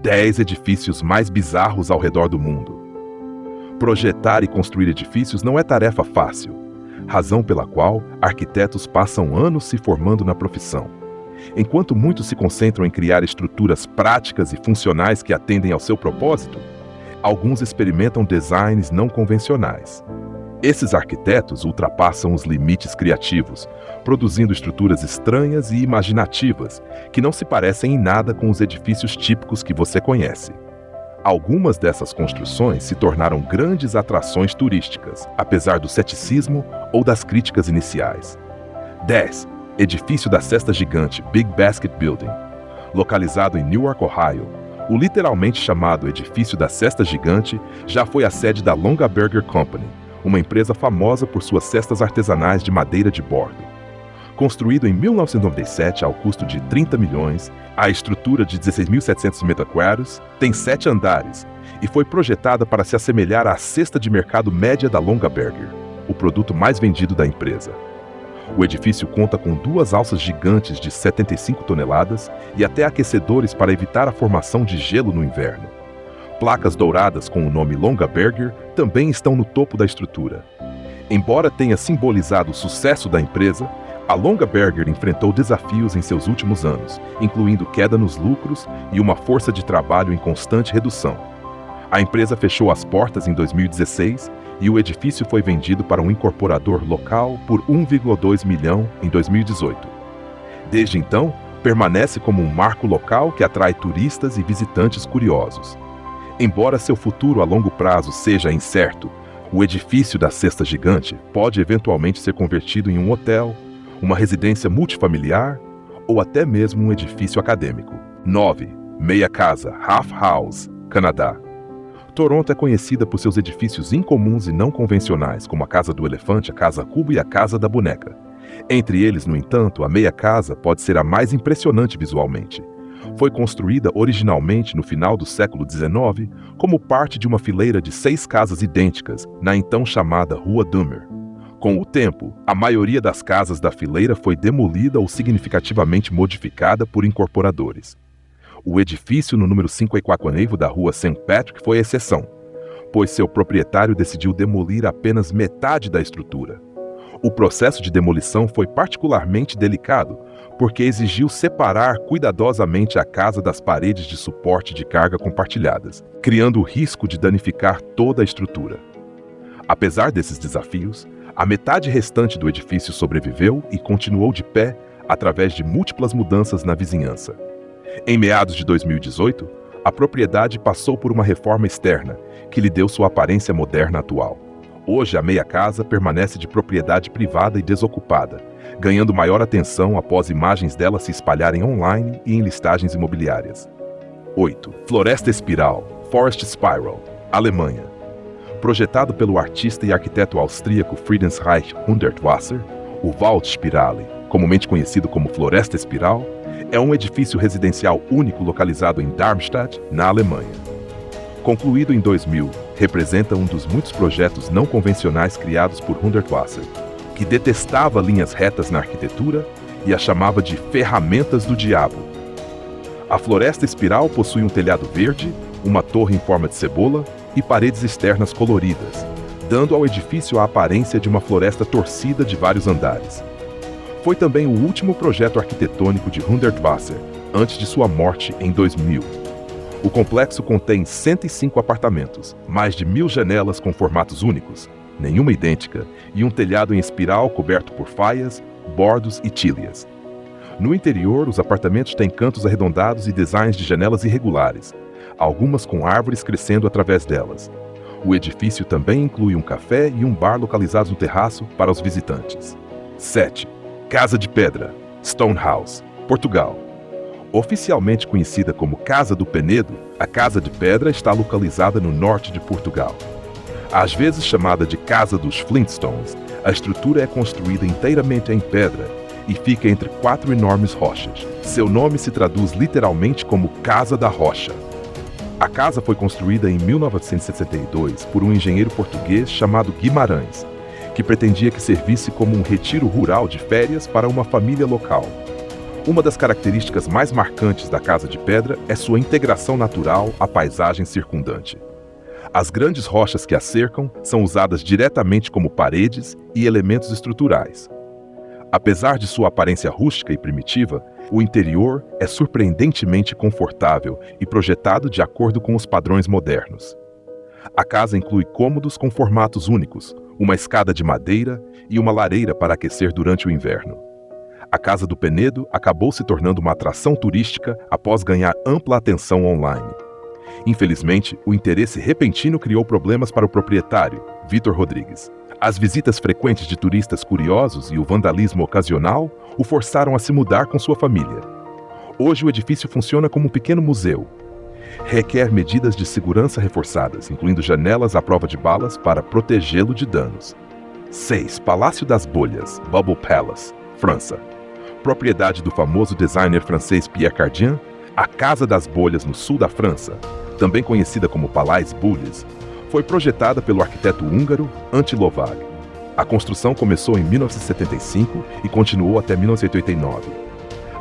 10 edifícios mais bizarros ao redor do mundo. Projetar e construir edifícios não é tarefa fácil, razão pela qual arquitetos passam anos se formando na profissão. Enquanto muitos se concentram em criar estruturas práticas e funcionais que atendem ao seu propósito, alguns experimentam designs não convencionais. Esses arquitetos ultrapassam os limites criativos, produzindo estruturas estranhas e imaginativas que não se parecem em nada com os edifícios típicos que você conhece. Algumas dessas construções se tornaram grandes atrações turísticas, apesar do ceticismo ou das críticas iniciais. 10. Edifício da Cesta Gigante, Big Basket Building. Localizado em Newark, Ohio, o literalmente chamado Edifício da Cesta Gigante já foi a sede da Longaberger Company, uma empresa famosa por suas cestas artesanais de madeira de bordo. Construído em 1997 ao custo de 30 milhões, a estrutura de 16.700 metros quadrados tem 7 andares e foi projetada para se assemelhar à cesta de mercado média da Longaberger, o produto mais vendido da empresa. O edifício conta com 2 alças gigantes de 75 toneladas e até aquecedores para evitar a formação de gelo no inverno. Placas douradas com o nome Longaberger também estão no topo da estrutura. Embora tenha simbolizado o sucesso da empresa, a Longaberger enfrentou desafios em seus últimos anos, incluindo queda nos lucros e uma força de trabalho em constante redução. A empresa fechou as portas em 2016 e o edifício foi vendido para um incorporador local por 1,2 milhão em 2018. Desde então, permanece como um marco local que atrai turistas e visitantes curiosos. Embora seu futuro a longo prazo seja incerto, o edifício da Cesta Gigante pode eventualmente ser convertido em um hotel, uma residência multifamiliar ou até mesmo um edifício acadêmico. 9. Meia Casa, Half House, Canadá. Toronto é conhecida por seus edifícios incomuns e não convencionais, como a Casa do Elefante, a Casa Cubo e a Casa da Boneca. Entre eles, no entanto, a Meia Casa pode ser a mais impressionante visualmente. Foi construída originalmente no final do século XIX como parte de uma fileira de 6 casas idênticas, na então chamada Rua Dummer. Com o tempo, a maioria das casas da fileira foi demolida ou significativamente modificada por incorporadores. O edifício no número 5 Equaquanevo da Rua St. Patrick foi a exceção, pois seu proprietário decidiu demolir apenas metade da estrutura. O processo de demolição foi particularmente delicado, porque exigiu separar cuidadosamente a casa das paredes de suporte de carga compartilhadas, criando o risco de danificar toda a estrutura. Apesar desses desafios, a metade restante do edifício sobreviveu e continuou de pé através de múltiplas mudanças na vizinhança. Em meados de 2018, a propriedade passou por uma reforma externa, que lhe deu sua aparência moderna atual. Hoje, a Meia Casa permanece de propriedade privada e desocupada, ganhando maior atenção após imagens dela se espalharem online e em listagens imobiliárias. 8. Floresta Espiral, Forest Spiral, Alemanha. Projetado pelo artista e arquiteto austríaco Friedensreich Hundertwasser, o Waldspirale, comumente conhecido como Floresta Espiral, é um edifício residencial único localizado em Darmstadt, na Alemanha. Concluído em 2000, representa um dos muitos projetos não convencionais criados por Hundertwasser, que detestava linhas retas na arquitetura e a chamava de ferramentas do diabo. A Floresta Espiral possui um telhado verde, uma torre em forma de cebola e paredes externas coloridas, dando ao edifício a aparência de uma floresta torcida de vários andares. Foi também o último projeto arquitetônico de Hundertwasser, antes de sua morte em 2000. O complexo contém 105 apartamentos, mais de 1.000 janelas com formatos únicos, nenhuma idêntica, e um telhado em espiral coberto por faias, bordos e tílias. No interior, os apartamentos têm cantos arredondados e designs de janelas irregulares, algumas com árvores crescendo através delas. O edifício também inclui um café e um bar localizados no terraço para os visitantes. 7. Casa de Pedra, Stonehouse, Portugal. Oficialmente conhecida como Casa do Penedo, a Casa de Pedra está localizada no norte de Portugal. Às vezes chamada de Casa dos Flintstones, a estrutura é construída inteiramente em pedra e fica entre 4 enormes rochas. Seu nome se traduz literalmente como Casa da Rocha. A casa foi construída em 1962 por um engenheiro português chamado Guimarães, que pretendia que servisse como um retiro rural de férias para uma família local. Uma das características mais marcantes da casa de pedra é sua integração natural à paisagem circundante. As grandes rochas que a cercam são usadas diretamente como paredes e elementos estruturais. Apesar de sua aparência rústica e primitiva, o interior é surpreendentemente confortável e projetado de acordo com os padrões modernos. A casa inclui cômodos com formatos únicos, uma escada de madeira e uma lareira para aquecer durante o inverno. A Casa do Penedo acabou se tornando uma atração turística após ganhar ampla atenção online. Infelizmente, o interesse repentino criou problemas para o proprietário, Vitor Rodrigues. As visitas frequentes de turistas curiosos e o vandalismo ocasional o forçaram a se mudar com sua família. Hoje o edifício funciona como um pequeno museu. Requer medidas de segurança reforçadas, incluindo janelas à prova de balas para protegê-lo de danos. 6. Palácio das Bolhas, Bubble Palace, França. Propriedade do famoso designer francês Pierre Cardin, a Casa das Bolhas no sul da França, também conhecida como Palais Bullies, foi projetada pelo arquiteto húngaro Antti Lovag. A construção começou em 1975 e continuou até 1989.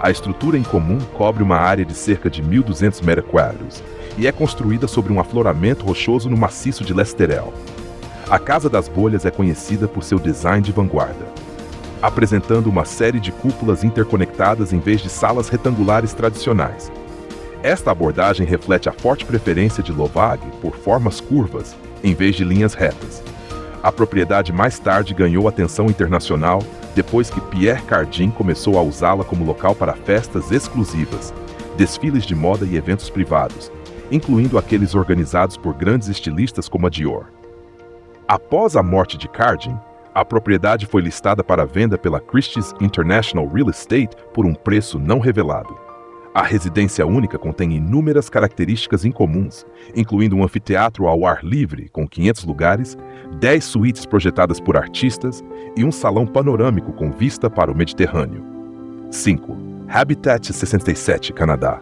A estrutura em comum cobre uma área de cerca de 1.200 metros quadrados e é construída sobre um afloramento rochoso no maciço de l'Esterel. A Casa das Bolhas é conhecida por seu design de vanguarda, apresentando uma série de cúpulas interconectadas em vez de salas retangulares tradicionais. Esta abordagem reflete a forte preferência de Lovag por formas curvas, em vez de linhas retas. A propriedade mais tarde ganhou atenção internacional depois que Pierre Cardin começou a usá-la como local para festas exclusivas, desfiles de moda e eventos privados, incluindo aqueles organizados por grandes estilistas como a Dior. Após a morte de Cardin, a propriedade foi listada para venda pela Christie's International Real Estate por um preço não revelado. A residência única contém inúmeras características incomuns, incluindo um anfiteatro ao ar livre com 500 lugares, 10 suítes projetadas por artistas e um salão panorâmico com vista para o Mediterrâneo. 5. Habitat 67, Canadá.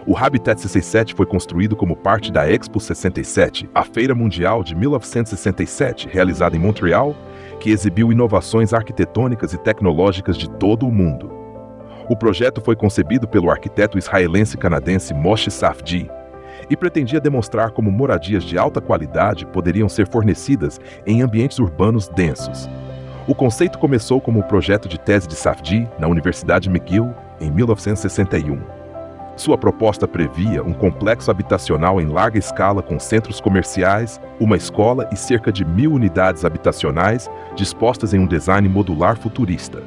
O Habitat 67 foi construído como parte da Expo 67, a Feira Mundial de 1967, realizada em Montreal, que exibiu inovações arquitetônicas e tecnológicas de todo o mundo. O projeto foi concebido pelo arquiteto israelense-canadense Moshe Safdie e pretendia demonstrar como moradias de alta qualidade poderiam ser fornecidas em ambientes urbanos densos. O conceito começou como o projeto de tese de Safdie na Universidade McGill em 1961. Sua proposta previa um complexo habitacional em larga escala com centros comerciais, uma escola e cerca de 1.000 unidades habitacionais dispostas em um design modular futurista.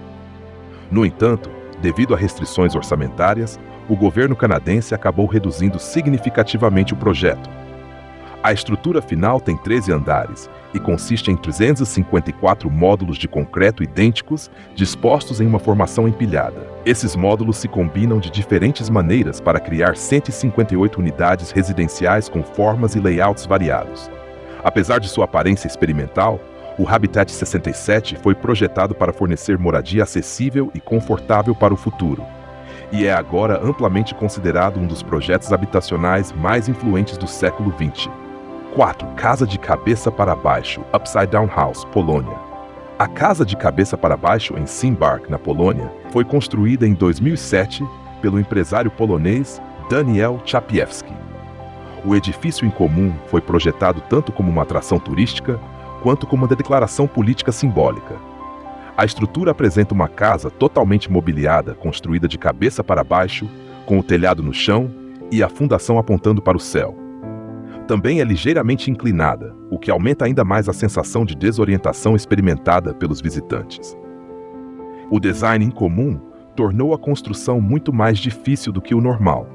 No entanto, devido a restrições orçamentárias, o governo canadense acabou reduzindo significativamente o projeto. A estrutura final tem 13 andares e consiste em 354 módulos de concreto idênticos dispostos em uma formação empilhada. Esses módulos se combinam de diferentes maneiras para criar 158 unidades residenciais com formas e layouts variados. Apesar de sua aparência experimental, o Habitat 67 foi projetado para fornecer moradia acessível e confortável para o futuro, e é agora amplamente considerado um dos projetos habitacionais mais influentes do século XX. 4. Casa de Cabeça para Baixo, Upside Down House, Polônia. A Casa de Cabeça para Baixo, em Szymbark, na Polônia, foi construída em 2007 pelo empresário polonês Daniel Czapiewski. O edifício em comum foi projetado tanto como uma atração turística quanto como uma declaração política simbólica. A estrutura apresenta uma casa totalmente mobiliada, construída de cabeça para baixo, com o telhado no chão e a fundação apontando para o céu. Também é ligeiramente inclinada, o que aumenta ainda mais a sensação de desorientação experimentada pelos visitantes. O design incomum tornou a construção muito mais difícil do que o normal.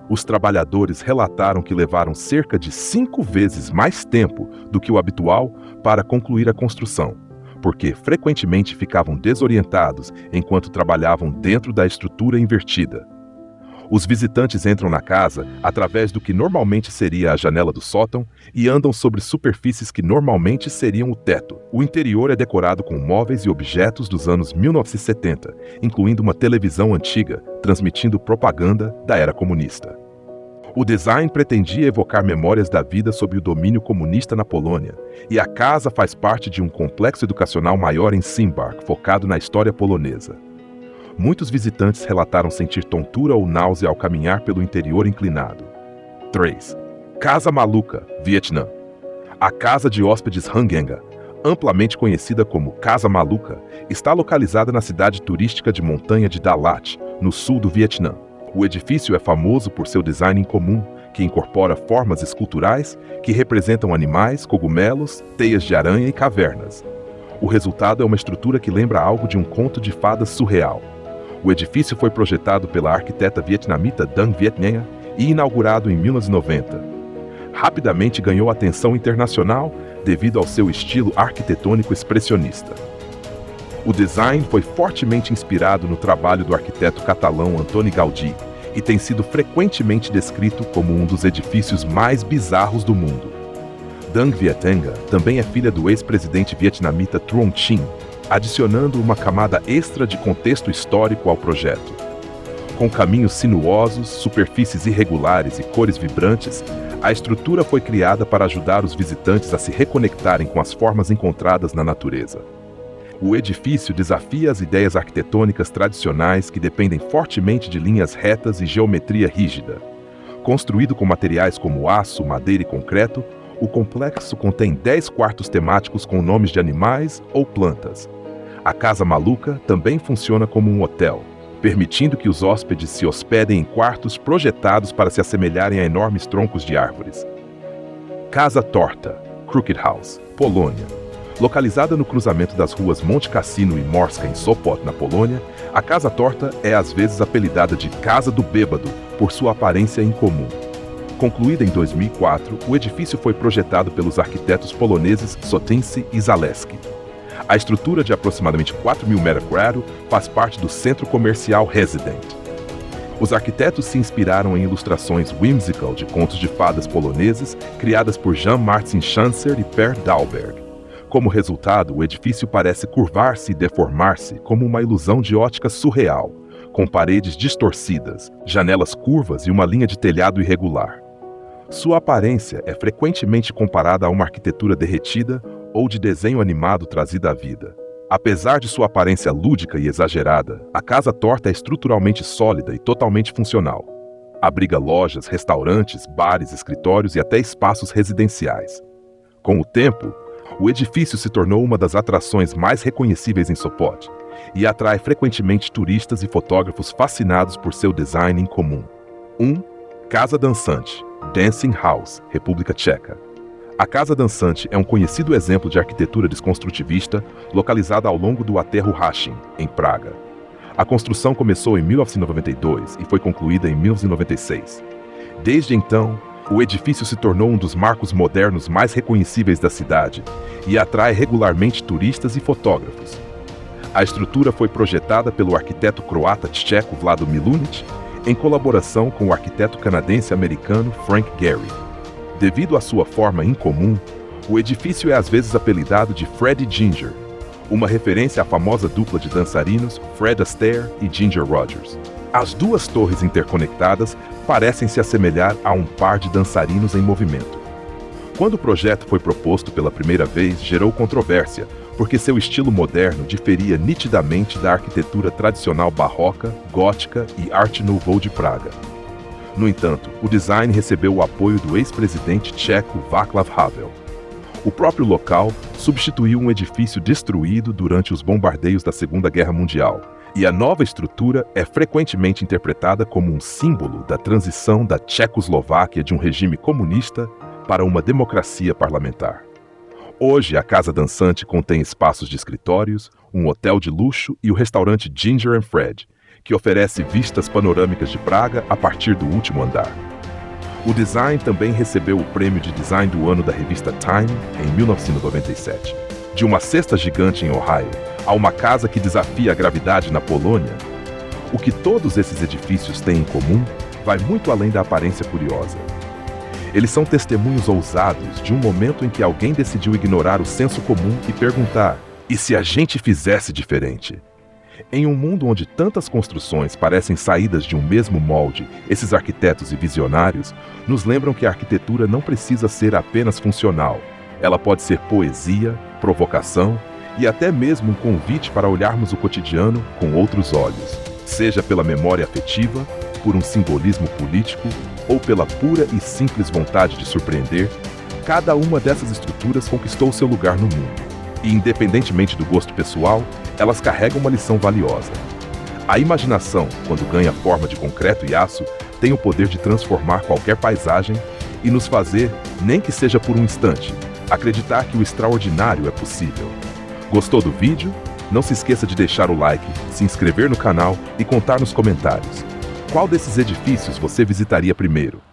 Os trabalhadores relataram que levaram cerca de 5 vezes mais tempo do que o habitual para concluir a construção, porque frequentemente ficavam desorientados enquanto trabalhavam dentro da estrutura invertida. Os visitantes entram na casa através do que normalmente seria a janela do sótão e andam sobre superfícies que normalmente seriam o teto. O interior é decorado com móveis e objetos dos anos 1970, incluindo uma televisão antiga, transmitindo propaganda da era comunista. O design pretendia evocar memórias da vida sob o domínio comunista na Polônia, e a casa faz parte de um complexo educacional maior em Szymbark, focado na história polonesa. Muitos visitantes relataram sentir tontura ou náusea ao caminhar pelo interior inclinado. 3. Casa Maluca, Vietnã. A Casa de Hóspedes Hangenga, amplamente conhecida como Casa Maluca, está localizada na cidade turística de montanha de Dalat, no sul do Vietnã. O edifício é famoso por seu design incomum, que incorpora formas esculturais que representam animais, cogumelos, teias de aranha e cavernas. O resultado é uma estrutura que lembra algo de um conto de fadas surreal. O edifício foi projetado pela arquiteta vietnamita Dang Viet Nhan e inaugurado em 1990. Rapidamente ganhou atenção internacional devido ao seu estilo arquitetônico expressionista. O design foi fortemente inspirado no trabalho do arquiteto catalão Antoni Gaudí e tem sido frequentemente descrito como um dos edifícios mais bizarros do mundo. Dang Viet Nhan também é filha do ex-presidente vietnamita Truong Trinh, adicionando uma camada extra de contexto histórico ao projeto. Com caminhos sinuosos, superfícies irregulares e cores vibrantes, a estrutura foi criada para ajudar os visitantes a se reconectarem com as formas encontradas na natureza. O edifício desafia as ideias arquitetônicas tradicionais que dependem fortemente de linhas retas e geometria rígida. Construído com materiais como aço, madeira e concreto, o complexo contém 10 quartos temáticos com nomes de animais ou plantas. A Casa Maluca também funciona como um hotel, permitindo que os hóspedes se hospedem em quartos projetados para se assemelharem a enormes troncos de árvores. Casa Torta, Crooked House, Polônia. Localizada no cruzamento das ruas Monte Cassino e Morska, em Sopot, na Polônia, a Casa Torta é às vezes apelidada de Casa do Bêbado por sua aparência incomum. Concluída em 2004, o edifício foi projetado pelos arquitetos poloneses Sotyński e Zaleski. A estrutura de aproximadamente 4.000 m² faz parte do centro comercial Resident. Os arquitetos se inspiraram em ilustrações whimsical de contos de fadas poloneses criadas por Jan Marcin Schanzer e Per Dalberg. Como resultado, o edifício parece curvar-se e deformar-se como uma ilusão de ótica surreal, com paredes distorcidas, janelas curvas e uma linha de telhado irregular. Sua aparência é frequentemente comparada a uma arquitetura derretida ou de desenho animado trazida à vida. Apesar de sua aparência lúdica e exagerada, a Casa Torta é estruturalmente sólida e totalmente funcional. Abriga lojas, restaurantes, bares, escritórios e até espaços residenciais. Com o tempo, o edifício se tornou uma das atrações mais reconhecíveis em Sopot e atrai frequentemente turistas e fotógrafos fascinados por seu design incomum. 1. Casa Dançante, Dancing House, República Tcheca. A Casa Dançante é um conhecido exemplo de arquitetura desconstrutivista localizada ao longo do aterro Hachin, em Praga. A construção começou em 1992 e foi concluída em 1996. Desde então, o edifício se tornou um dos marcos modernos mais reconhecíveis da cidade e atrai regularmente turistas e fotógrafos. A estrutura foi projetada pelo arquiteto croata tcheco Vlado Milunic, em colaboração com o arquiteto canadense-americano Frank Gehry. Devido à sua forma incomum, o edifício é às vezes apelidado de Fred e Ginger, uma referência à famosa dupla de dançarinos Fred Astaire e Ginger Rogers. As duas torres interconectadas parecem se assemelhar a um par de dançarinos em movimento. Quando o projeto foi proposto pela primeira vez, gerou controvérsia, porque seu estilo moderno diferia nitidamente da arquitetura tradicional barroca, gótica e Art Nouveau de Praga. No entanto, o design recebeu o apoio do ex-presidente tcheco Václav Havel. O próprio local substituiu um edifício destruído durante os bombardeios da Segunda Guerra Mundial, e a nova estrutura é frequentemente interpretada como um símbolo da transição da Tchecoslováquia de um regime comunista para uma democracia parlamentar. Hoje, a Casa Dançante contém espaços de escritórios, um hotel de luxo e o restaurante Ginger and Fred, que oferece vistas panorâmicas de Praga a partir do último andar. O design também recebeu o prêmio de design do ano da revista Time em 1997. De uma cesta gigante em Ohio a uma casa que desafia a gravidade na Polônia, o que todos esses edifícios têm em comum vai muito além da aparência curiosa. Eles são testemunhos ousados de um momento em que alguém decidiu ignorar o senso comum e perguntar: e se a gente fizesse diferente? Em um mundo onde tantas construções parecem saídas de um mesmo molde, esses arquitetos e visionários nos lembram que a arquitetura não precisa ser apenas funcional. Ela pode ser poesia, provocação e até mesmo um convite para olharmos o cotidiano com outros olhos, seja pela memória afetiva, por um simbolismo político ou pela pura e simples vontade de surpreender. Cada uma dessas estruturas conquistou seu lugar no mundo, e independentemente do gosto pessoal, elas carregam uma lição valiosa. A imaginação, quando ganha forma de concreto e aço, tem o poder de transformar qualquer paisagem e nos fazer, nem que seja por um instante, acreditar que o extraordinário é possível. Gostou do vídeo? Não se esqueça de deixar o like, se inscrever no canal e contar nos comentários. Qual desses edifícios você visitaria primeiro?